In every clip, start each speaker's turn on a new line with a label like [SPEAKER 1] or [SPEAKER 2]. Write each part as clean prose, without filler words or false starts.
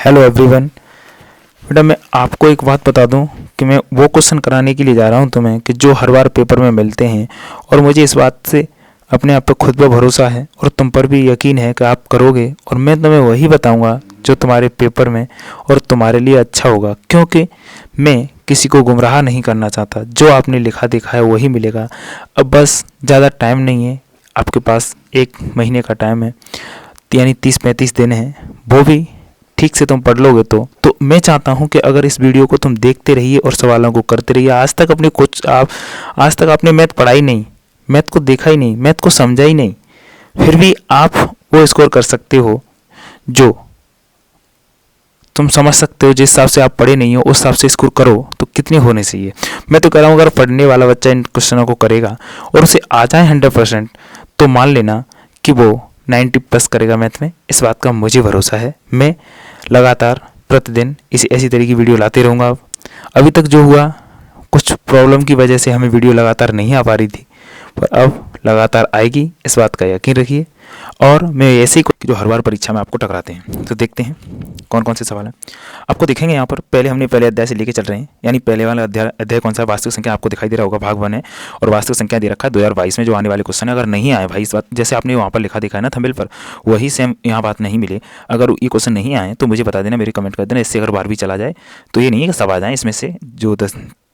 [SPEAKER 1] Hello everyone. बेटा मैं आपको एक बात बता दूं कि मैं वो क्वेश्चन कराने के लिए जा रहा हूं तुम्हें कि जो हर बार पेपर में मिलते हैं, और मुझे इस बात से अपने आप पे खुद पे भरोसा है और तुम पर भी यकीन है कि आप करोगे। और मैं तुम्हें वही बताऊंगा जो तुम्हारे पेपर में और तुम्हारे लिए अच्छा होगा, क्योंकि मैं किसी को गुमराह नहीं करना चाहता। जो आपने लिखा देखा है वही मिलेगा। अब बस ज़्यादा टाइम नहीं है आपके पास, 1 महीने का टाइम है, यानी 30-35 दिन है। वो भी ठीक से तुम पढ़ लोगे तो मैं चाहता हूं कि अगर इस वीडियो को तुम देखते रहिए और सवालों को करते रहिए। आज तक आपने मैथ पढ़ा ही नहीं, मैथ को देखा ही नहीं, मैथ को समझा ही नहीं, फिर भी आप वो स्कोर कर सकते हो जो तुम समझ सकते हो। जिस हिसाब से आप पढ़े नहीं हो उस हिसाब से स्कोर करो तो कितने होने चाहिए। मैं तो कह रहा हूँ अगर पढ़ने वाला बच्चा इन क्वेश्चनों को करेगा और उसे आ जाए 100%, तो मान लेना कि वो 90+ करेगा मैथ में। इस बात का मुझे भरोसा है। मैं लगातार प्रतिदिन ऐसी तरह की वीडियो लाते रहूँगा। अब अभी तक जो हुआ, कुछ प्रॉब्लम की वजह से हमें वीडियो लगातार नहीं आ पा रही थी, पर अब लगातार आएगी, इस बात का यकीन रखिए। और मैं ऐसे ही जो हर बार परीक्षा में आपको टकराते हैं, तो देखते हैं कौन कौन से सवाल हैं। आपको दिखेंगे यहाँ पर पहले अध्याय से लेके चल रहे हैं, यानी पहले वाला अध्याय कौन सा है? वास्तविक संख्या आपको दिखाई दे रहा होगा, भाग 1 है। और वास्तविक संख्या दे रखा है 2022 में जो आने वाले क्वेश्चन है। अगर नहीं आए भाई, इस बात जैसे आपने वहाँ पर लिखा दिखा है ना थंबनेल पर, वही सेम यहाँ बात नहीं मिले। अगर ये क्वेश्चन नहीं आए तो मुझे बता देना, मेरे कमेंट कर देना। इससे अगर बार भी चला जाए तो ये नहीं है कि सब आ जाए, इसमें से जो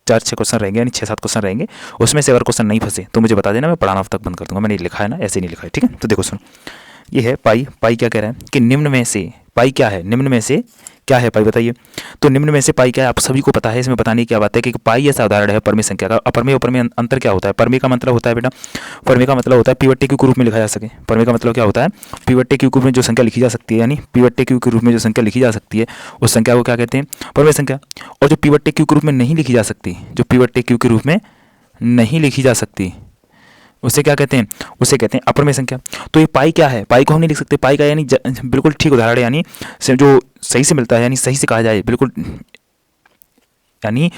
[SPEAKER 1] 4-6 क्वेश्चन रहेंगे, यानी 6-7 क्वेश्चन रहेंगे, उसमें से अगर क्वेश्चन नहीं फंसे तो मुझे बता देना, मैं पढ़ाना अब तक बंद कर दूंगा। मैंने लिखा है ना, ऐसे नहीं लिखा है, ठीक है। तो देखो सुनो, ये है पाई क्या कह रहा है कि निम्न में से पाई क्या है, निम्न में से क्या है पाई, बताइए। तो निम्न में से पाई क्या है आप सभी को पता है। इसमें बताने की क्या बात है कि पाई ऐसा उदाहरण है परमेय संख्या का। अपरमेय और परमेय अंतर क्या होता है? परमेय का मतलब होता है बेटा, परमेय का मतलब होता है पिवट टेक्यू के रूप में लिखा जा सके। परमेय का मतलब क्या होता है? पिवट टेक्यू के रूप में जो संख्या लिखी जा सकती है, यानी पिवट टेक्यू के रूप में जो संख्या लिखी जा सकती है उस संख्या को क्या कहते हैं? परमेय संख्या। और जो पिवट टेक्यू के रूप में नहीं लिखी जा सकती, जो पिवट टेक्यू के रूप में नहीं लिखी जा सकती, उसे क्या कहते हैं? उसे कहते हैं अपरमेय संख्या। तो ये पाई क्या है? पाई को हम नहीं लिख सकते। पाई का यानी बिल्कुल ठीक उदाहरण है, यानी जो सही से मिलता है, यानी सही से कहा जाए बिल्कुल, यानी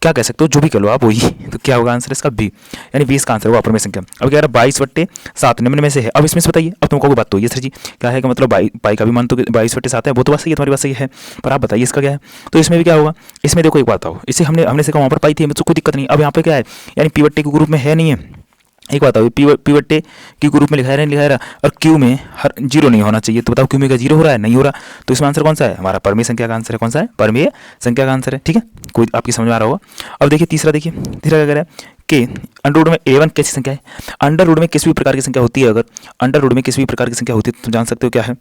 [SPEAKER 1] क्या कह सकते हो, जो भी कह लो आप वही। तो क्या होगा आंसर इसका? बी, यानी 20 का आंसर होगा अपरमेय संख्या। अब क्या रहा? 22/7 निम्न में से है। अब इसमें से बताइए, अब तुमको कोई बात तो ये सर जी क्या है कि मतलब पाई का भी मान तो 22/7 है, वो तो बात सही है, तुम्हारी बात सही है, पर आप बताइए इसका क्या है। तो इसमें भी क्या होगा? इसमें देखो एक बात आओ, इसे हमने सीखा वहाँ पर पाई थी, मुझसे कोई दिक्कत नहीं। अब यहाँ पे क्या है, यानी पीवट के ग्रुप में है नहीं है। एक बात आओ, पीवट्टे की ग्रुप में लिखा है नहीं लिखा है रहा, और क्यू में हर जीरो नहीं होना चाहिए। तो बताओ क्यू में क्या जीरो हो रहा है? नहीं हो रहा। तो इसमें आंसर कौन सा है? हमारा परमेय संख्या का आंसर है। कौन सा है? परमेय संख्या का आंसर है, ठीक है। कोई आपकी समझ में आ रहा होगा। अब देखिए तीसरा, देखिए तीसरा क्या कह रहा है कि अंडर रूट में A1 कैसी संख्या है? अंडर रूट में किसी भी प्रकार की संख्या होती है, अगर अंडर रूट में किसी भी प्रकार की संख्या होती है तो जान सकते हो क्या है,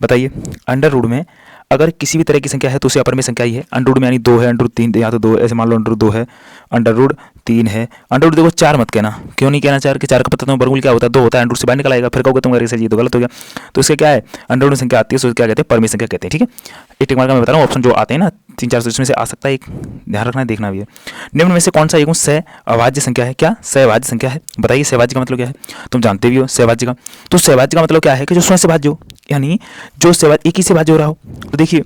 [SPEAKER 1] बताइए। अंडर रूट में अगर किसी भी तरह की संख्या है तो उसे अपरमेय संख्या ही है। अंडर रूट में यानी 2 है, अंडर रूट 3, या तो 2 ऐसे मान लो, अंडर रूट 2 है, अंडर रूट 3 है, अंडर रूट देखो 4 मत कहना। क्यों नहीं कहना 4? कि 4 का पता तुम्हें वर्गमूल क्या होता है? 2 होता है, अंडर रूट से बाहर निकल आएगा, फिर कहोगे तुम अरे सर ये तो गलत हो गया। तो इसका क्या है? अंडर रूट संख्या आती है, उसको क्या कहते हैं? परमेय संख्या कहते हैं, ठीक है। एक टिक मार का मैं बता रहा हूँ, ऑप्शन जो आते हैं ना 3-4, तो इसमें से आ सकता है एक, ध्यान रखना है, देखना भी है। निम्न में से कौन सा एक सहअभाज्य संख्या है? क्या सहअभाज्य संख्या है? बताइए सहअभाज्य का मतलब क्या है? तुम जानते भी हो सहअभाज्य का। तो सहअभाज्य का मतलब क्या है कि जो स्वयं से भाज्य हो, यानी जो सहअभाज्य एक ही से भाज्य हो रहा हो। तो देखिए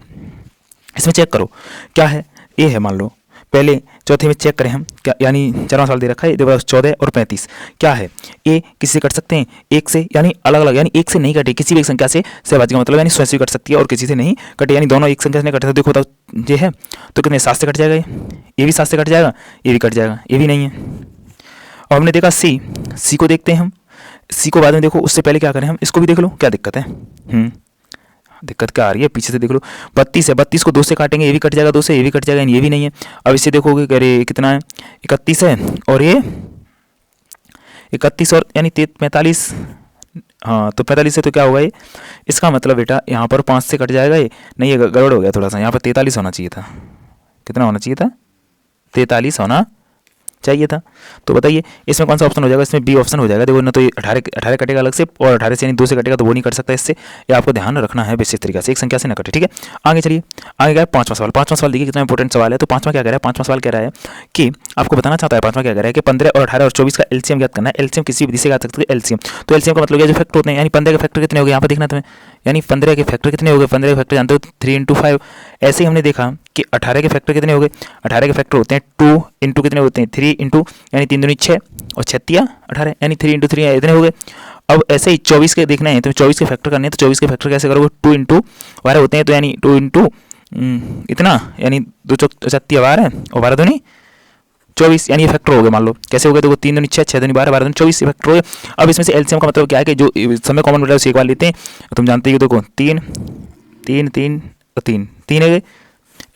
[SPEAKER 1] इसमें चेक करो क्या है। ए है मान लो, पहले चौथे में चेक करें हम क्या, यानी 4वां सवाल दे रखा है, देखो 14 और 35 क्या है? ए किसी से कट सकते हैं? एक से, यानी अलग अलग, यानी एक से नहीं कटे, किसी भी एक संख्या से सहभाज्य का मतलब यानी स्वयं से कट सकती है और किसी से नहीं कटे, यानी दोनों एक संख्या से नहीं कटे। तो देखो बताओ ये है तो कितने 7 से कट जाएगा, ये भी 7 से कट जाएगा, ये भी कट जाएगा, ये भी नहीं है। और हमने देखा सी को देखते हैं हम, सी को बाद में देखो, उससे पहले क्या करें हम, इसको भी देख लो क्या दिक्कत है। दिक्कत क्या आ रही है पीछे से देख लो। 32 है, 32 को 2 से काटेंगे, ये भी कट जाएगा 2 से, ये भी कट जाएगा, ये भी नहीं है। अब इसे देखोगे कि अरे कितना है, 31 है, और ये 31 और यानी 45, हाँ तो 45 से तो क्या होगा ये, इसका मतलब बेटा यहाँ पर 5 से कट जाएगा ये, नहीं ये गड़बड़ हो गया थोड़ा सा, यहाँ पर 43 होना चाहिए था। कितना होना चाहिए था? 43 होना चाहिए था। तो बताइए इसमें कौन सा ऑप्शन हो जाएगा? इसमें बी ऑप्शन हो जाएगा। देखो ना, तो ये 18 कटेगा अलग से, और 18 से यानी 2 से कटेगा, तो वो नहीं कट सकता इससे। ये आपको ध्यान रखना है विशेष तरीके से, एक संख्या से ना कटे, ठीक है। आगे चलिए, आगे क्या है? 5वां सवाल। 5वां सवाल देखिए कितना इंपॉर्टेंट सवाल है। तो 5वां क्या कह रहा है? 5वां सवाल कह रहा है कि आपको बताना चाहता है, 5वां क्या कह रहा है कि 15 और 18 और 24 का एलसीएम ज्ञात करना है। एलसीएम किसी विधि से ज्ञात कर सकते हैं एलसीएम। तो एलसीएम का मतलब जो फैक्टर होते हैं, यानी 15 के फैक्टर कितने हो गए यहाँ पर देखना तुम्हें, यानी 15 के फैक्टर कितने हो गए? 15 के फैक्टर जानते हो 3 × 5। ऐसे ही हमने देखा कि 18 के फैक्टर कितने हो गए? 18 के फैक्टर होते हैं 2 इंटू कितने होते हैं? 3 इंटू, यानी 3 दूनी 6 और 6 18, यानी 3 × 3 इतने हो गए। अब ऐसे ही 24 के देखना है तो 24 के फैक्टर करने हैं, तो 24 के फैक्टर कैसे करोगे, 2 इंटू 12 होते हैं, तो यानी 2 इंटू इतना, यानी 2 चौक 12 है और 12 दूनी 24, यानी ये फैक्टर हो गए। मान लो कैसे हो गए, देखो 3 दूनी 6, 6 दूनी 12, 12 दूनी 24, ये फैक्टर हो गए। अब इसमें से एलसीएम का मतलब क्या है कि जो समय कॉमन मिला है उसे एक बार लेते हैं। तुम जानते हो देखो 3 3 3 और 3 3 है,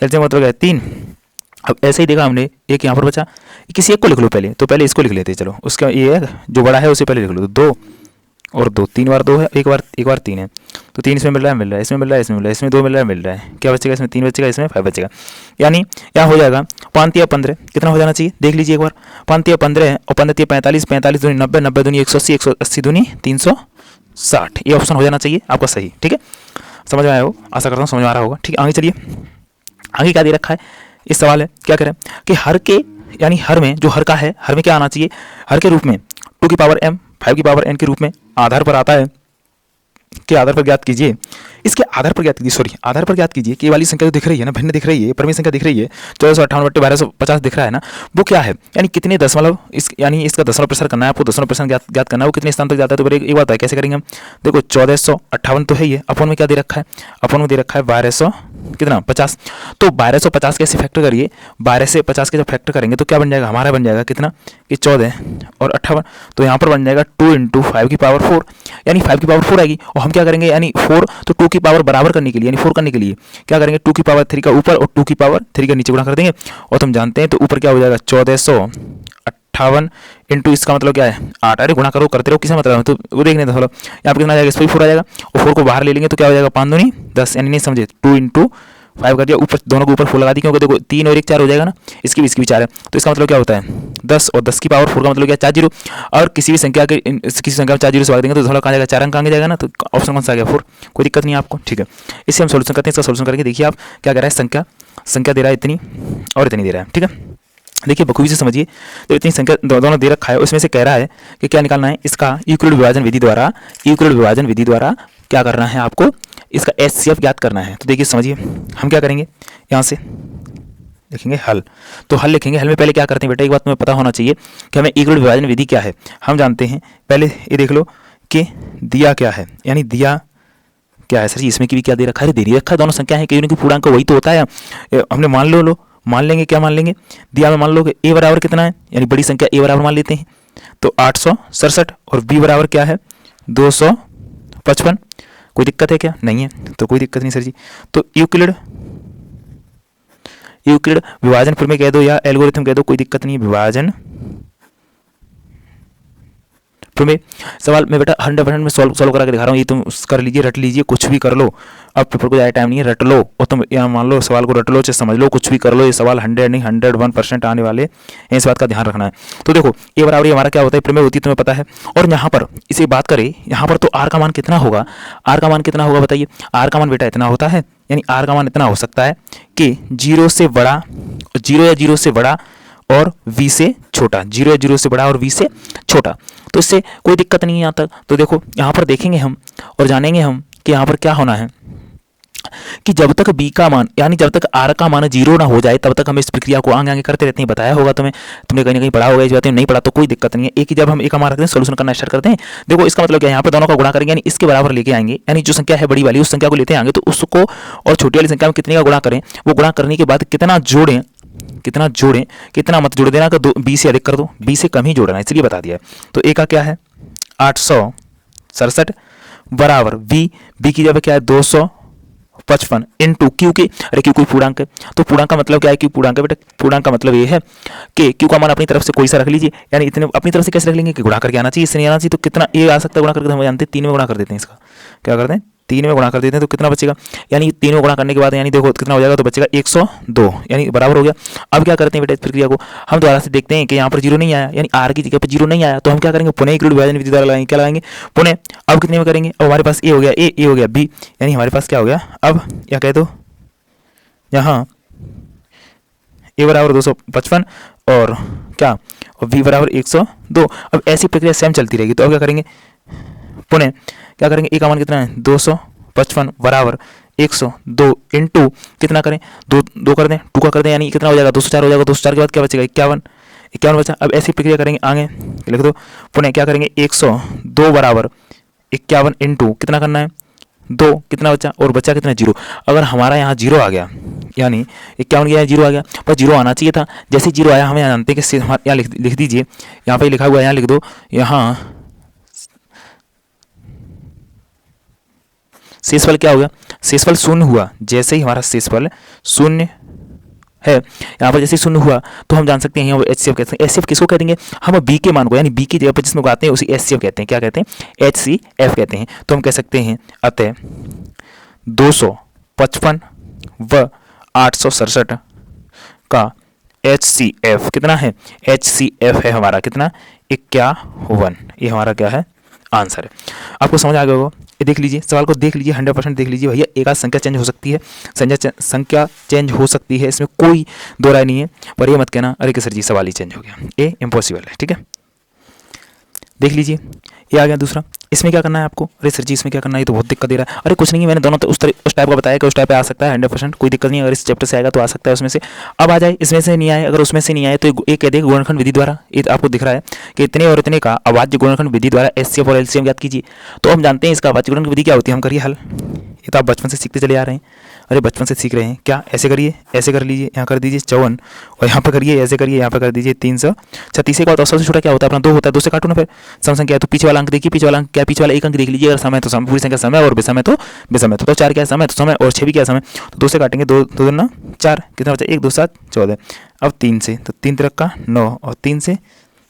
[SPEAKER 1] एलसीएम का मतलब क्या है 3। अब ऐसे ही देखा हमने, एक यहाँ पर बचा, किसी एक को लिख लो पहले, तो पहले इसको लिख लेते हैं। चलो उसका ये है जो बड़ा है उसे पहले लिख लो, तो 2 और 2, 3 बार 2 है, एक बार 3 है, तो 3 इसमें मिल रहा है, इसमें मिल रहा है, इसमें मिल रहा है, इसमें 2 मिल रहा है, मिल रहा है, क्या बचेगा इसमें 3 बचेगा, इसमें 5 बचेगा। यानी यहाँ हो जाएगा 5 या 15, कितना हो जाना चाहिए देख लीजिए एक बार, 5 या 15 है और 15 या 45, 45 दूनी 90, 90 दूनी 180, 180 दूनी 360, ये ऑप्शन हो जाना चाहिए आपका सही। ठीक है, समझ में आया हो, आशा करता हूँ समझ में आ रहा होगा। ठीक है, आगे चलिए, आगे क्या दे रखा है, इस सवाल है क्या करें कि हर के, यानी हर में जो हर का है, हर में क्या आना चाहिए, हर के रूप में 2 की पावर m 5 की पावर n के रूप में आधार पर आता है, के आधार पर ज्ञात कीजिए, इसके आधार पर ज्ञात कीजिए, सॉरी आधार पर ज्ञात कीजिए कि ये वाली संख्या जो दिख रही है ना, भिन्न दिख रही है, परिमेय संख्या दिख रही है 1458/1250 दिख रहा है ना, वो क्या है, यानी कितने दशमलव, इस यानी इसका दशमलव प्रसार करना है आपको, दशमलव प्रसार ज्ञात करना है, वो कितने स्थान तक जाता है। तो एक बात है कैसे करेंगे हम, देखो 1458 तो है ये, अपन में क्या दे रखा है, अपन में दे रखा है 1200 कितना 50, तो 1250 कैसे फैक्टर करिए, 12 से 50 के जब फैक्टर करेंगे तो क्या बन जाएगा, हमारा बन जाएगा कितना कि 14 और 58, तो यहाँ पर बन जाएगा 2 इंटू 5 की पावर 4, यानी 5 की पावर 4 आएगी। और हम क्या करेंगे, यानी 4 तो 2 की पावर बराबर करने के लिए, यानी 4 करने के लिए क्या करेंगे, 2 की पावर 3 का ऊपर और 2 की पावर 3 का नीचे गुणा कर देंगे, और तुम जानते हैं तो ऊपर क्या हो जाएगा 1458 इंटू इसका मतलब क्या है 8, अरे गुणा करो करते रहो, किसी मतलब है तो वो देखने दो, यहाँ पर कितना आ जाएगा, इस पर 4 आ जाएगा और 4 को बाहर ले लेंगे तो क्या हो जाएगा 5 दूनी 10, यानी नहीं समझे 2 इंटू 5 कर दिया, ऊपर दोनों के ऊपर 4 लगा दी, क्योंकि देखो 3 और 1 4 हो जाएगा ना, इसकी भी 4 है, तो इसका मतलब क्या होता है 10 और 10 की पावर 4 का मतलब क्या 4 जीरो, और किसी भी संख्या के किसी संख्या में 4 जीरो से भाग देंगे तो थोड़ा कहाँ जाएगा 4 अंक आगे जाएगा ना, तो ऑप्शन कौन सा आ गया 4, कोई दिक्कत नहीं है आपको। ठीक है, इससे हम सोल्यूशन करते हैं, इसका सोल्यूशन करके देखिए आप क्या कह रहा है, संख्या दे रहा है इतनी और इतनी दे रहा है। ठीक है, देखिए बखूबी से समझिए, तो इतनी संख्या दोनों दे रखा है, उसमें से कह रहा है कि क्या निकालना है, इसका यूक्लिड विभाजन विधि द्वारा क्या करना है आपको, इसका HCF ज्ञात करना है। तो देखिए समझिए, हम क्या करेंगे, यहाँ से लिखेंगे हल, तो हल लिखेंगे, हल में पहले क्या करते हैं बेटा, एक बात तुम्हें पता होना चाहिए कि हमें यूक्लिड विभाजन विधि क्या है, हम जानते हैं, पहले ये देख लो कि दिया क्या है, यानी दिया क्या है सर जी, इसमें की भी क्या दे रखा है, दे रखा है दोनों संख्या है, क्योंकि पूर्णांक वही तो होता है, हमने मान लेंगे क्या मान लेंगे, दिया में मान लो कि a बराबर कितना है, यानी बड़ी संख्या a बराबर मान लेते हैं, तो 867 और b बराबर क्या है 255, कोई दिक्कत है क्या, नहीं है, तो कोई दिक्कत नहीं सर जी। तो यूक्लिड विभाजन फिर में कह दो या एल्गोरिथम कह दो, कोई दिक्कत नहीं, विभाजन फिर में सवाल में बेटा 100% में सॉल्व करा के दिखा रहा हूँ, ये तुम कर लीजिए, रट लीजिए, कुछ भी कर लो, अब पेपर को ज़्यादा टाइम नहीं है, रट लो, और तुम यहाँ मान लो सवाल को रट लो चाहे समझ लो, कुछ भी कर लो, ये सवाल 100 नहीं 101% आने वाले हैं, इस बात का ध्यान रखना है। तो देखो ये बराबर हमारा क्या होता है, प्रमेय होती है तुम्हें पता है, और यहाँ पर इसे बात करें, यहाँ पर तो आर का मान कितना होगा, आर का मान कितना होगा बताइए, आर का मान बेटा इतना होता है, यानी आर का मान इतना हो सकता है कि 0 से बड़ा, 0 या 0 से बड़ा और v से छोटा, 0 या 0 से बड़ा और v से छोटा, तो इससे कोई दिक्कत नहीं है यहाँ तक। तो देखो यहाँ पर देखेंगे हम और जानेंगे हम कि यहाँ पर क्या होना है कि जब तक b का मान, यानी जब तक r का मान 0 ना हो जाए तब तक हम इस प्रक्रिया को आगे करते रहते हैं, बताया होगा तुम्हें, तुमने कहीं ना कहीं पढ़ा होगा इस बात में, नहीं पढ़ा तो कोई दिक्कत नहीं है, एक ही जब हम एक मान रखते हैं सोल्यूशन करना स्टार्ट करते हैं। देखो इसका मतलब क्या है, यहाँ पर दोनों का गुणा करेंगे, यानी इसके बराबर लेके आएंगे, यानी जो संख्या है बड़ी वाली उस संख्या को लेते आएंगे, तो उसको और छोटी वाली संख्या में कितने का गुणा करें, वो गुणा करने के बाद कितना जोड़ें, कितना मत जोड़ देना, 20 से अधिक कर दो, 20 से कम ही जोड़ना है, इसलिए बता दिया। तो ए का क्या है 867 बराबर बी की जगह क्या है 255 इंटू क्यू की, अरे क्यू कोई पूर्णांक है, तो पूर्णांक का मतलब क्या है, क्यू पूर्णांक है बेटा, पूर्णांक का मतलब ये है कि क्यू का मान अपनी तरफ से कोई सा रख लीजिए, यानी इतने अपनी तरफ से कैसे रख लेंगे कि गुणा करके आना चाहिए, इससे नहीं आना चाहिए, तो कितना ए आ सकता है गुणा करके, हम जानते हैं 3 में गुणा कर देते हैं, इसका क्या करते हैं 3 में गुणा कर देते हैं, तो कितना बचेगा, यानी 3 में गुणा करने के बाद यानी देखो कितना हो जाएगा, तो बचेगा 102, यानी बराबर हो गया। अब क्या करते हैं बेटा, इस प्रक्रिया को हम दोबारा से देखते हैं कि यहाँ पर 0 नहीं आया, यानी आर की जगह पर 0 नहीं आया, तो हम क्या करेंगे पुनः यूक्लिड विभाजन विधि द्वारा लगाएंगे, क्या लगाएंगे पुनः, अब कितने में करेंगे, अब हमारे पास ए हो गया ए हो गया बी, यानी हमारे पास क्या हो गया, अब क्या कह दो यहाँ ए बराबर 255 और क्या, और बी बराबर 102। अब ऐसी प्रक्रिया सेम चलती रहेगी, तो अब क्या करेंगे पुनः क्या करेंगे, ए का मान कितना है 255 बराबर 102 इंटू कितना करें, दो कर दें, 2 का कर दें, यानी कितना हो जाएगा 204 हो जाएगा, 204 के बाद क्या बचेगा 51 बचा। अब ऐसी प्रक्रिया करेंगे आगे, लिख दो पुनः क्या करेंगे 102 बराबर 51 इंटू कितना करना है 2, कितना बचा, और बचा कितना 0। अगर हमारा यहाँ 0 आ गया, यानी 51 गया 0 आ गया, पर 0 आना चाहिए था। जैसे 0 आया हम यहाँ जानते हैं कि यहाँ लिख दीजिए, यहाँ पे लिखा हुआ है, यहाँ लिख दो, यहाँ शेषफल क्या हो गया, शेषफल शून्य हुआ। जैसे ही हमारा शेषफल शून्य है, यहाँ पर जैसे शून्य हुआ तो हम जान सकते हैं यहाँ HCF कहते हैं। HCF किसको कह देंगे, हम बी के मान को, यानी बी की जगह पर जिसमें उगाते हैं उसी HCF कहते हैं। क्या कहते हैं, HCF कहते हैं। तो हम कह सकते हैं अतः 255 व 867 का HCF कितना है, HCF है हमारा कितना 51। ये हमारा क्या है, आंसर है। आपको समझ आ गया होगा। ये देख लीजिए, सवाल को देख लीजिए, 100% देख लीजिए भैया। एक आध संख्या चेंज हो सकती है, संख्या चेंज हो सकती है, इसमें कोई दो राय नहीं है। पर ये मत कहना अरे कि सर जी सवाल ही चेंज हो गया, ये इम्पॉसिबल है। ठीक है, देख लीजिए, ये आ गया दूसरा। इसमें क्या करना है आपको, अरे सर जी इसमें क्या करना है, ये तो बहुत दिक्कत दे रहा है। अरे कुछ नहीं है, मैंने दोनों उस टाइप का बताया कि उस टाइप पे आ सकता है 100%, कोई दिक्कत नहीं है। अगर इस चैप्टर से आएगा तो आ सकता है उसमें से। अब आ जाए इसमें से नहीं आए, अगर उसमें से नहीं आए तो एक कह देगा गुणनखंड विधि द्वारा। ये आपको दिख रहा है कि इतने और इतने का अभाज्य गुणनखंड विधि द्वारा HCF और LCM ज्ञात कीजिए। तो हम जानते हैं इसका अभाज्य गुणनखंड विधि क्या होती है, हम करिए हल। ये तो आप बचपन से सीखते चले आ रहे हैं, अरे बचपन से सीख रहे हैं क्या। ऐसे करिए, ऐसे कर लीजिए, यहाँ कर दीजिए 54, और यहाँ पर करिए, ऐसे करिए, यहाँ पर कर दीजिए 336। एक और सबसे छोटा क्या होता है अपना 2 होता है, 2 से काटो ना फिर सम संख्या है। तो पीछे वाला अंक देखिए, पीछे वाला अंक क्या, पीछे वाला एक अंक देख लीजिए। अगर समय तो समय, पूरी संख्या समय, और बेसमय तो बेसमय। तो 4 क्या है समय, तो समय, और 6 भी क्या है समय। तो 2 से काटेंगे, 2 2 ना 4, कितना बचा 1 2 7 14। अब 3 से, तो 3 तिरक का 9, और 3 से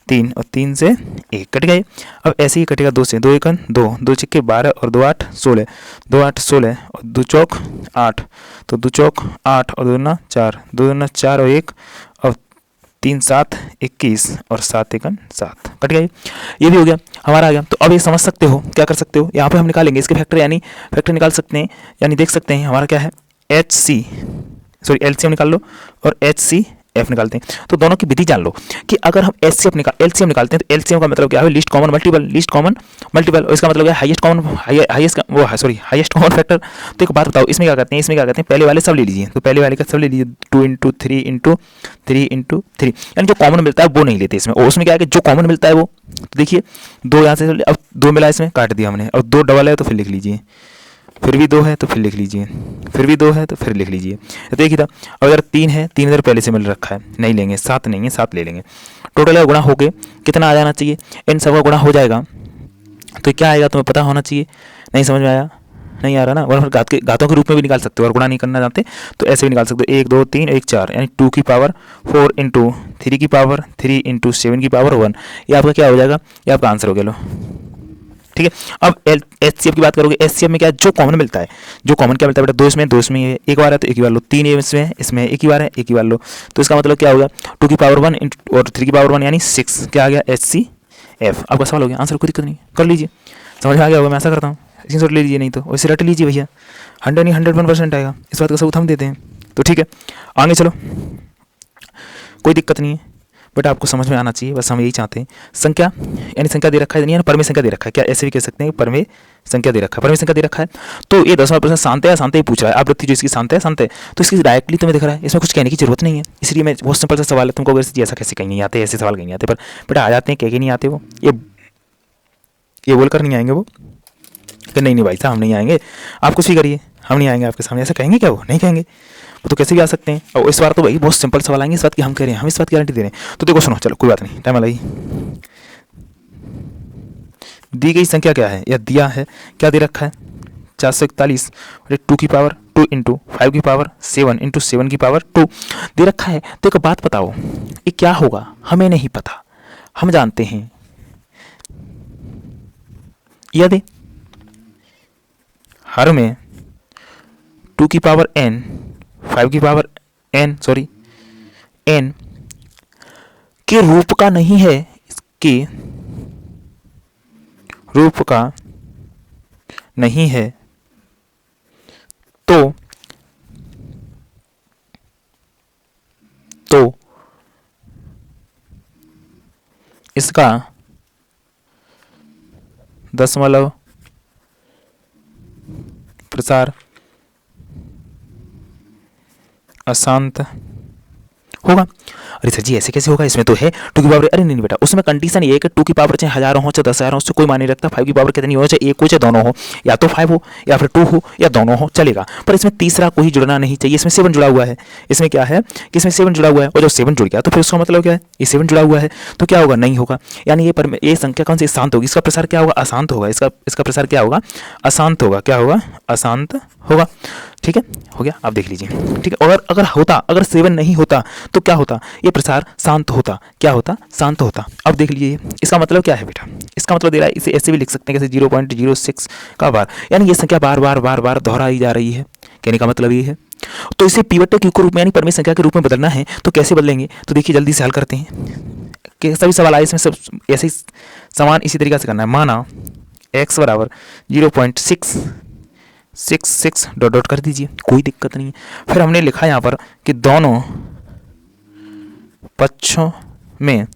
[SPEAKER 1] 3, और 3 से 1 कट गए। अब ऐसे ही कटेगा 2 से, 2 1 2, 2 6 12, और 2 8 16, 2 8 16, और 2 चौक 8, तो 2 चौक 8, और 2 ना 4, 2 ना 4 और 1, और 3 7 21, और 7 1 7 कट गए। ये भी हो गया हमारा आ गया। तो अब ये समझ सकते हो, क्या कर सकते हो, यहाँ पे हम निकालेंगे इसके फैक्टर, यानी फैक्टर निकाल सकते हैं, यानी देख सकते हैं हमारा क्या है LCM निकाल लो और HCF निकालते हैं। तो दोनों की विधि जान लो कि अगर हम LCM निकालते हैं तो LCM का मतलब क्या है, लिस्ट कॉमन मल्टीपल, और इसका मतलब क्या है हाईएस्ट कॉमन फैक्टर। तो एक बात बताओ, इसमें क्या करते हैं, पहले वाले सब ले लीजिए। तो पहले वाले का सब ले लीजिए, 2 इंटू 3 इंटू 3 इंटू 3, यानी जो कॉमन मिलता है वो नहीं लेते इसमें। और उसमें क्या है कि जो कॉमन मिलता है वो, तो देखिए 2 यहाँ से, अब 2 मिला इसमें काट दिया हमने, और 2 डबल है तो फिर लिख लीजिए, फिर भी 2 है तो फिर लिख लीजिए, फिर भी 2 है तो फिर लिख लीजिए। तो देखिए था, अगर 3 है, 3 इधर पहले से मिल रखा है, नहीं लेंगे। 7 नहीं है, 7 ले लेंगे। टोटल का गुणा होके कितना आ जाना चाहिए, इन सब का गुणा हो जाएगा तो क्या आएगा तुम्हें पता होना चाहिए। नहीं समझ में आया, नहीं आ रहा ना, वरना घातों के रूप में भी निकाल सकते हो, और गुणा नहीं करना जानते तो ऐसे भी निकाल सकते हो। 1 2 3 1 4, यानी 2 की पावर 4 इंटू 3 की पावर 3 इंटू 7 की पावर 1। ये आपका क्या हो जाएगा, ये आपका आंसर हो गया। लो ठीक है। अब HCF की बात करोगे, HCF में क्या है, जो कॉमन मिलता है, जो कॉमन क्या मिलता है बेटा, 2 इसमें एक बार है तो एक ही बार लो, 3 इसमें एक ही बार है, एक ही बार लो। तो इसका मतलब क्या होगा, 2 की पावर 1 और 3 की पावर 1, यानी 6 क्या आ गया HCF। आपका सवाल हो गया, आंसर कोई दिक्कत नहीं, कर लीजिए, समझ में आ गया होगा। मैं ऐसा करता हूँ, स्क्रीनशॉट ले लीजिए, नहीं तो वैसे रट लीजिए भैया, 100 नहीं 101% आएगा, इस बात का सबूत हम देते हैं। तो ठीक है, आगे चलो, कोई दिक्कत नहीं है बट आपको समझ में आना चाहिए, बस हम यही चाहते हैं। संख्या, यानी संख्या दे रखा है, यानी परमेय संख्या दे रखा है, क्या ऐसे भी कह सकते हैं कि परमेय संख्या दे रखा है, परमेय संख्या दे रखा है। तो ये 10वां शांत है, शांत ही पूछ रहा है, आवृत्ति जो इसकी शांत है, तो इसकी डायरेक्टली तुम्हें दिख रहा है, इसमें कुछ कहने की जरूरत नहीं है। इसलिए मैं बहुत सिंपल सा सवाल है, तुमको अगर ऐसा कैसे कहीं नहीं आते, ऐसे सवाल कहीं नहीं आते, पर बेटा आ जाते हैं, कह नहीं आते वो, ये बोलकर नहीं आएंगे वो कि नहीं भाई साहब हम नहीं आएंगे, आप कुछ भी करिए हम नहीं आएंगे आपके सामने, ऐसा कहेंगे क्या, वो नहीं कहेंगे, वो तो कैसे भी आ सकते हैं। और इस बार तो भाई बहुत सिंपल सवाल आएंगे, इस बात की हम कह रहे हैं, हम इस बात की गारंटी दे रहे हैं। तो देखो सुनो, चलो कोई बात नहीं, टाइम वाला ही। दी गई संख्या क्या है, या दिया है, क्या दे रखा है, 441 2 की पावर 2 इंटू 5 की पावर 7 इंटू 7 की पावर 2 दे रखा है। तो एक बात बताओ, ये क्या होगा, हमें नहीं पता, हम जानते हैं यदि हर में 2 की पावर n 5 की पावर n के रूप का नहीं है, इसके रूप का नहीं है, तो इसका दशमलव प्रसार अशांत होगा। अरे सर जी ऐसे कैसे होगा, इसमें तो है टू की पावर, अरे नहीं बेटा, उसमें कंडीशन ये है कि टू की पावर चाहे हज़ारों हो चाहे 10,000 हो, उससे कोई मायने नहीं रखता। 5 की पावर कितनी हो, चाहे 1 हो चाहे दोनों हो, या तो 5 हो या फिर 2 हो या दोनों हो चलेगा, पर इसमें तीसरा कोई जुड़ना नहीं चाहिए। इसमें 7 जुड़ा हुआ है, इसमें क्या है कि इसमें 7 जुड़ा हुआ है, और जब 7 जुड़ गया तो फिर उसका मतलब क्या है, ये 7 जुड़ा हुआ है तो क्या होगा, नहीं होगा। यानी ये संख्या कौन सी शांत होगी, इसका प्रसार क्या होगा, अशांत होगा। इसका प्रसार क्या होगा, अशांत होगा। क्या होगा, अशांत होगा। ठीक है, हो गया, आप देख लीजिए। ठीक है, और अगर 7 नहीं होता तो क्या होता, ये प्रसार शांत होता। क्या होता, शांत होता। अब देख लीजिए इसका मतलब क्या है बेटा, इसका मतलब दे रहा है, इसे ऐसे भी लिख सकते हैं जैसे 0.06 का बार, यानी ये संख्या बार बार बार बार दोहराई जा रही है। कहने का मतलब ये है। तो इसे पिवट के रूप में यानी परिमेय संख्या के रूप में बदलना है, तो कैसे बदलेंगे, तो देखिए जल्दी से हल करते हैं कि सभी सवाल आए इसमें सब ऐसे ही समान इसी तरीके से करना है। माना x बराबर 0.666 डॉट डॉट कर दीजिए, कोई दिक्कत नहीं है। फिर हमने लिखा यहाँ पर कि दोनों पक्षों में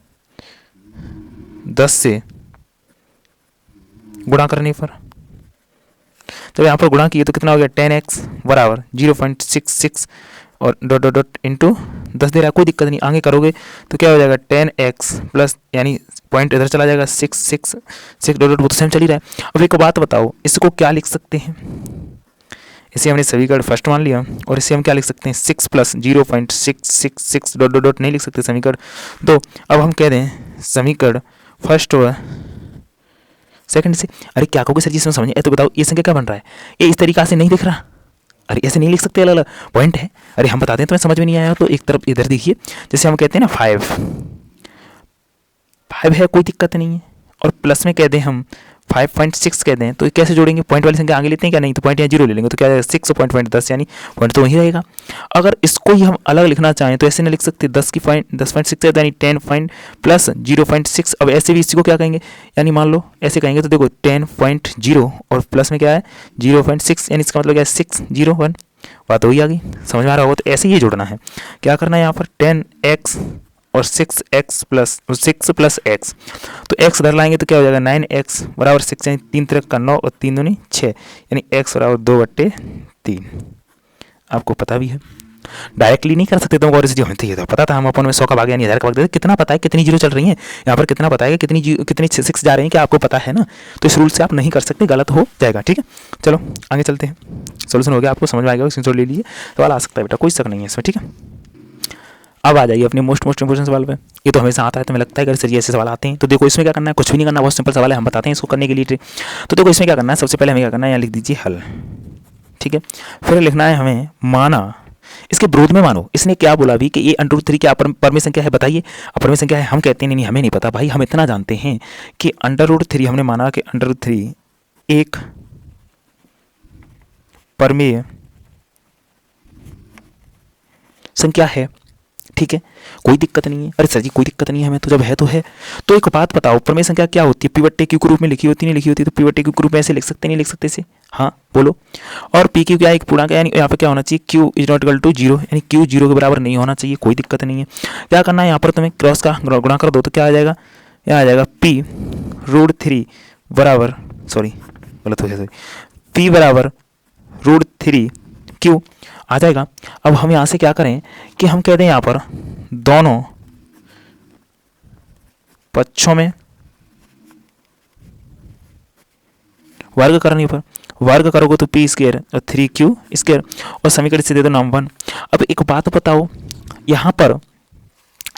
[SPEAKER 1] 10 से गुणा करने पर, जब यहाँ पर गुणा किए तो कितना हो गया, 10x बराबर 0.66 और डॉट डॉट डॉट इंटू 10 दे रहा है, कोई दिक्कत नहीं। आगे करोगे तो क्या हो जाएगा, 10x प्लस, यानी पॉइंट इधर चला जाएगा 6 डॉट डॉट, वो तो सेम चल ही रहा है। अब एक बात बताओ, इसको क्या लिख सकते हैं, इसे हमने समीकरण फर्स्ट मान लिया, और इसे हम क्या लिख सकते हैं, 6 प्लस 0.666 डॉट डॉट डॉट नहीं लिख सकते समीकरण दो। अब हम कह दें समीकरण फर्स्ट और सेकंड से। अरे क्या कहोगे सर जी इसमें समझे, तो बताओ ये संख्या क्या बन रहा है, ये इस तरीका से नहीं दिख रहा, अरे ऐसे नहीं लिख सकते, अलग अलग पॉइंट है। अरे हम बताते हैं, तुम्हें समझ में नहीं आया तो एक तरफ इधर देखिए, जैसे हम कहते हैं ना 5 है, कोई दिक्कत नहीं है, और प्लस में कह दें हम 5.6 कह दें, तो कैसे जोड़ेंगे, पॉइंट वाली संख्या आगे लेते हैं क्या, नहीं तो पॉइंट यहाँ 0 ले लेंगे, तो क्या 6 पॉइंट 10, यानी पॉइंट तो वही रहेगा। अगर इसको ही हम अलग लिखना चाहें तो ऐसे नहीं लिख सकते, 10.6 है यानी 10 पॉइंट प्लस 0.6। अब ऐसे भी इसी को क्या कहेंगे, यानी मान लो ऐसे कहेंगे तो देखो 10.0 और प्लस में क्या है 0.6, यानी इसका मतलब क्या है 601। बात वही आ गई, समझ में आ रहा होगा। तो ऐसे ही जोड़ना है, क्या करना है यहाँ पर 10x और 6x प्लस 6 प्लस x, तो x उधर लाएंगे तो क्या हो जाएगा 9x बराबर 6, यानी 3 3 का 9 और 3 दूनी 6, यानी x बराबर 2/3। आपको पता भी है, डायरेक्टली नहीं कर सकते, तुमको और हमें तो ये तो पता था, हम अपन में 100 का भाग यानी 1000 का भाग देते। कितना पता है कितनी जीरो चल रही है यहाँ पर, कितना पता है कितनी 6 जा रही है, क्या आपको पता है ना, तो इस रूल से आप नहीं कर सकते, गलत हो जाएगा। ठीक है, चलो आगे चलते हैं। सोल्यूशन हो गया, आपको समझ में आएगा, स्क्रीनशॉट ले लीजिए, सवाल आ सकता है बेटा, कोई शक नहीं है इसमें। ठीक है, अब आ जाइए अपने मोस्ट इंपोर्टेंट सवाल पे। ये तो हमेशा आता है, तुम्हें लगता है कि सर ये ऐसे सवाल आते हैं, तो देखो इसमें क्या करना है, कुछ भी नहीं करना, बहुत सिंपल सवाल है, हम बताते हैं इसको करने के लिए। तो देखो इसमें क्या करना है, सबसे पहले हमें क्या करना है, यहाँ लिख दीजिए हल। ठीक है, फिर लिखना है हमें माना, इसके विरोध में मानो, इसने क्या बोला भी कि ये √3 क्या परमेय संख्या है, बताइए अपरमेय संख्या है। हम कहते हैं नहीं हमें नहीं पता भाई, हम इतना जानते हैं कि √3 हमने माना कि √3 एक परमेय संख्या है। ठीक है, कोई दिक्कत नहीं है। अरे सर जी कोई दिक्कत नहीं है हमें, तो जब है तो है। तो एक बात बताओ, परमेय संख्या क्या होती है, पिवट टेक्यू के रूप में लिखी होती नहीं लिखी होती, तो पिवट टेक्यू के रूप में ऐसे लिख सकते नहीं लिख सकते इसे, हाँ बोलो। और पी क्यू क्या एक पूर्णांक, यानी यहाँ पर क्या होना चाहिए, Q is not equal to 0, यानी क्यू 0 के बराबर नहीं होना चाहिए, कोई दिक्कत नहीं है। क्या करना है यहाँ पर, तुम्हें क्रॉस का गुणा कर दो तो क्या आ जाएगा, यहाँ आ जाएगा p√3 बराबर, सॉरी गलत हो जाएगा, p बराबर √3 क्यू आ जाएगा। अब हम यहाँ से क्या करें कि हम कह दें यहाँ पर दोनों पक्षों में वर्ग करने पर, वर्ग करोगे तो p स्क्वायर और 3q स्क्वायर, और समीकरण से दे दो नाम 1। अब एक बात बताओ, यहाँ पर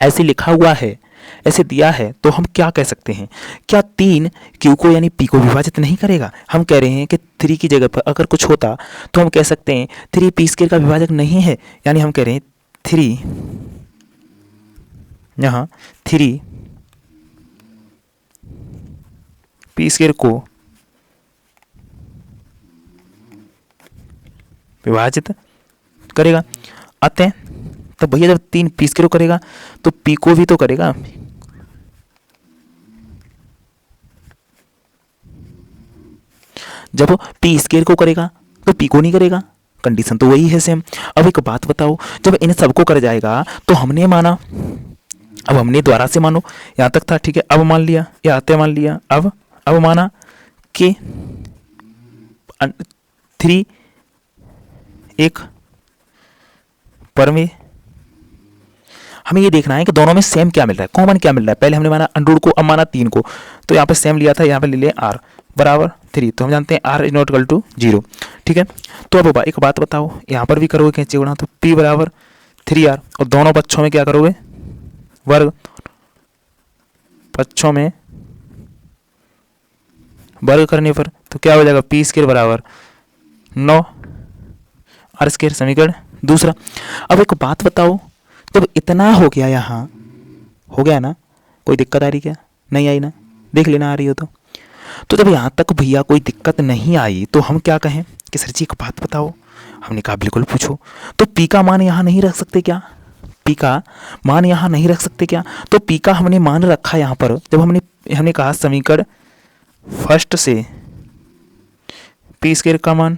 [SPEAKER 1] ऐसे लिखा हुआ है, ऐसे दिया है, तो हम क्या कह सकते हैं, क्या 3 q को यानी p को विभाजित नहीं करेगा। हम कह रहे हैं कि 3 की जगह पर अगर कुछ होता तो हम कह सकते हैं 3 p स्क्वायर का विभाजक नहीं है, यानी हम कह रहे हैं 3 यहाँ 3 p स्क्वायर को विभाजित करेगा। अतः तो भैया जब 3 p स्क्वायर करेगा तो p को भी तो करेगा। जब p स्क्वायर को करेगा तो p को नहीं करेगा, कंडीशन तो वही है सेम। अब एक बात बताओ, जब इन सबको कर जाएगा तो हमने माना, अब हमने द्वारा से मानो, यहाँ तक था ठीक है, अब मान लिया, या आते मान लिया, अब माना कि 3 एक परमेय, हमें ये देखना है कि दोनों में सेम क्या मिल रहा है, कॉमन क्या मिल रहा है। पहले हमने माना अंडर को, अब माना 3 को, तो यहाँ पे सेम लिया था, यहाँ पे ले लिया आर बराबर 3। तो हम जानते हैं R is not equal to 0। ठीक है, तो अब एक बात बताओ, यहाँ पर भी करोगे कैंची गुणा, तो पी बराबर 3r, और दोनों पक्षों में क्या करोगे, वर्ग, पक्षों में वर्ग करने पर तो क्या हो जाएगा, पी स्क्वायर बराबर 9 आर स्क्वायर, समीकरण दूसरा। अब एक बात बताओ, जब इतना हो गया, यहाँ हो गया ना, कोई दिक्कत आ रही क्या, नहीं आई ना, देख लेना आ रही हो तो जब यहाँ तक भैया कोई दिक्कत नहीं आई तो हम क्या कहें कि सर जी एक बात बताओ। हमने कहा बिल्कुल पूछो। तो पी का मान यहाँ नहीं रख सकते क्या, पी का मान यहाँ नहीं रख सकते क्या। तो पी का हमने मान रखा यहाँ पर, जब हमने कहा समीकरण फर्स्ट से पी स्क्वायर का मान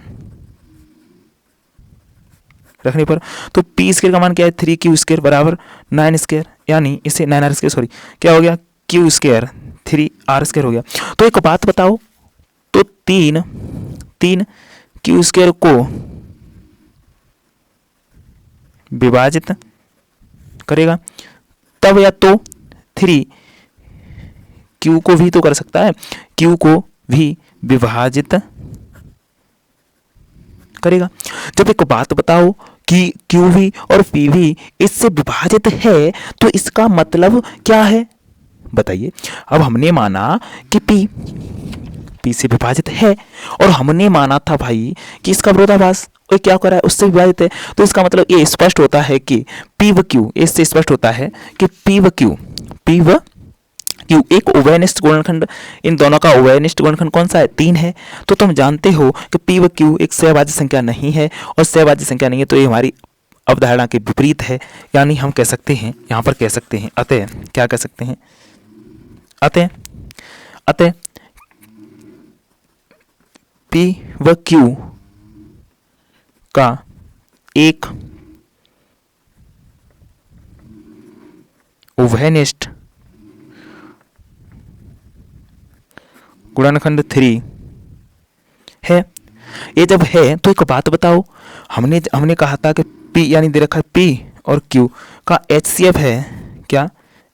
[SPEAKER 1] रखने पर, तो पी स्क्वायर का मान क्या है, 3q स्क्वायर बराबर 9 स्क्वायर, यानी इसे 9r स्क्वायर, सॉरी क्या हो गया, q स्क्वायर 3r स्क्वायर हो गया। तो एक बात बताओ, तो 3 q स्क्वायर को विभाजित करेगा तब, या तो 3 q को भी तो कर सकता है, q को भी विभाजित करेगा। जब एक बात बताओ कि q भी और p भी इससे विभाजित है तो इसका मतलब क्या है बताइए। अब हमने माना कि p से विभाजित है, और हमने माना था भाई कि इसका विरोधाभास और क्या कर रहा है, उससे विभाजित है, तो इसका मतलब ये स्पष्ट होता है कि p व q, इससे स्पष्ट होता है कि p व q एक उभयनिष्ठ गुणनखंड, इन दोनों का उभयनिष्ठ गुणनखंड कौन सा है, 3 है। तो तुम जानते हो कि p व q एक सहभाज्य संख्या नहीं है, और सहभाज्य संख्या नहीं है तो ये हमारी अवधारणा के विपरीत है। यानी हम कह सकते हैं, यहाँ पर कह सकते हैं अतः, क्या कह सकते हैं, अतः p व q का एक उभयनिष्ठ गुणनखंड 3 है। ये जब है तो एक बात बताओ, हमने कहा था कि p यानी दे रखा है p और q का HCF है, क्या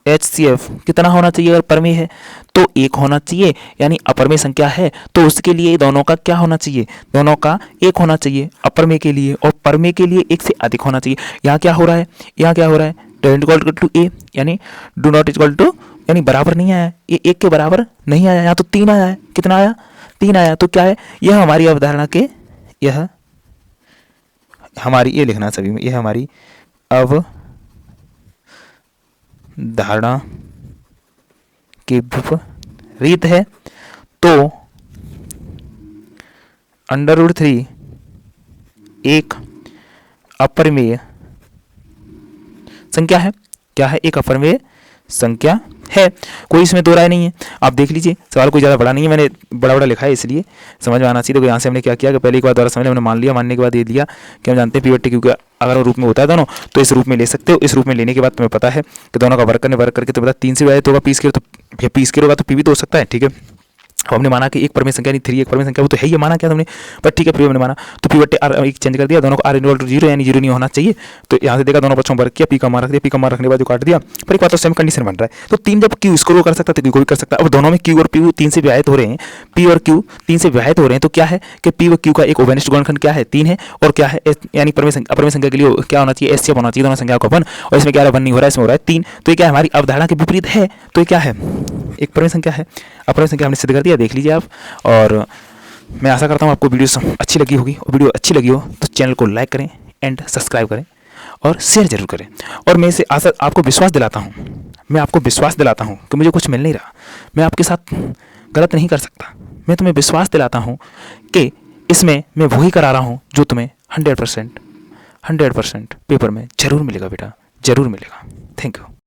[SPEAKER 1] HCF कितना होना चाहिए, अगर परमेय है तो 1 होना चाहिए, यानी अपरमेय संख्या है तो उसके लिए दोनों का क्या होना चाहिए, दोनों का 1 होना चाहिए अपरमेय के लिए, और परमेय के लिए 1 से अधिक होना चाहिए। यहाँ क्या हो रहा है, यहाँ क्या हो रहा है, डोंट इक्वल टू a, यानी डू नॉट इक्वल टू, यानी बराबर नहीं आया, ये 1 के बराबर नहीं आया, यहाँ तो 3 आया है, कितना आया, 3 आया। तो क्या है, यह हमारी अवधारणा के, यह हमारी, ये लिखना सभी में, यह हमारी अवधारणा के विपरीत है। तो √3 एक अपरिमेय संख्या है, क्या है, एक अपरिमेय संख्या है, कोई इसमें दो राय नहीं है। आप देख लीजिए, सवाल कोई ज़्यादा बड़ा नहीं है, मैंने बड़ा बड़ा लिखा है इसलिए समझ में आना चाहिए। तो यहाँ से हमने क्या किया कि पहले एक बार दोबारा समझ लिया, हमने मान लिया, मानने के बाद ये दिया कि हम जानते हैं पी व क्यू अगर रूप में होता है दोनों तो इस रूप में ले सकते हो। इस रूप में लेने के बाद तुम्हें पता है कि दोनों का वर्ग करके तो पता 3 से विभाजित होगा, पी स्क्वायर, तो पी स्क्वायर होगा तो पी भी तो हो सकता है। ठीक है, अब हमने माना कि एक परमेय संख्या नहीं 3 एक परमेय संख्या, वो तो है, ये माना क्या तुमने, पर ठीक है फिर हमने माना तो पी बट्टे आर एक चेंज कर दिया, दोनों को आर इक्वल टू 0 यानी 0 नहीं होना चाहिए। तो यहाँ से देखा दोनों पक्षों वर्ग किया, पी का मान रख दिया, पी का मान रखने के बाद जो काट दिया, पर एक बात तो सेम कंडीशन बन रहा है। तो 3 जब क्यू इसको कर सकता है तो क्यू को भी कर सकता है। अब दोनों में क्यू और पी 3 से विभाजित हो रहे हैं, पी और क्यू 3 से विभाजित हो रहे हैं, तो क्या है कि पी व क्यू का एक उभयनिष्ठ गुणनखंड क्या है, 3 है, और क्या है यानी अपरमेय संख्या के लिए क्या होना चाहिए, एचसीएफ होना चाहिए, दोनों संख्या को 1, और इसमें क्या 1 नहीं हो रहा है, इसमें हो रहा है 3। तो ये क्या हमारी अवधारणा के विपरीत है। तो ये क्या है, एक परमेय संख्या है, अपरमेय संख्या हमने सिद्ध कर दिया, देख लीजिए आप। और मैं आशा करता हूँ आपको वीडियो अच्छी लगी होगी, और वीडियो अच्छी लगी हो तो चैनल को लाइक करें एंड सब्सक्राइब करें और शेयर जरूर करें। और मैं इसे आशा आपको विश्वास दिलाता हूँ, मैं आपको विश्वास दिलाता हूँ कि मुझे कुछ मिल नहीं रहा, मैं आपके साथ गलत नहीं कर सकता। मैं तुम्हें विश्वास दिलाता हूँ कि इसमें मैं वही करा रहा हूँ जो तुम्हें 100% पेपर में ज़रूर मिलेगा बेटा, ज़रूर मिलेगा। Thank you.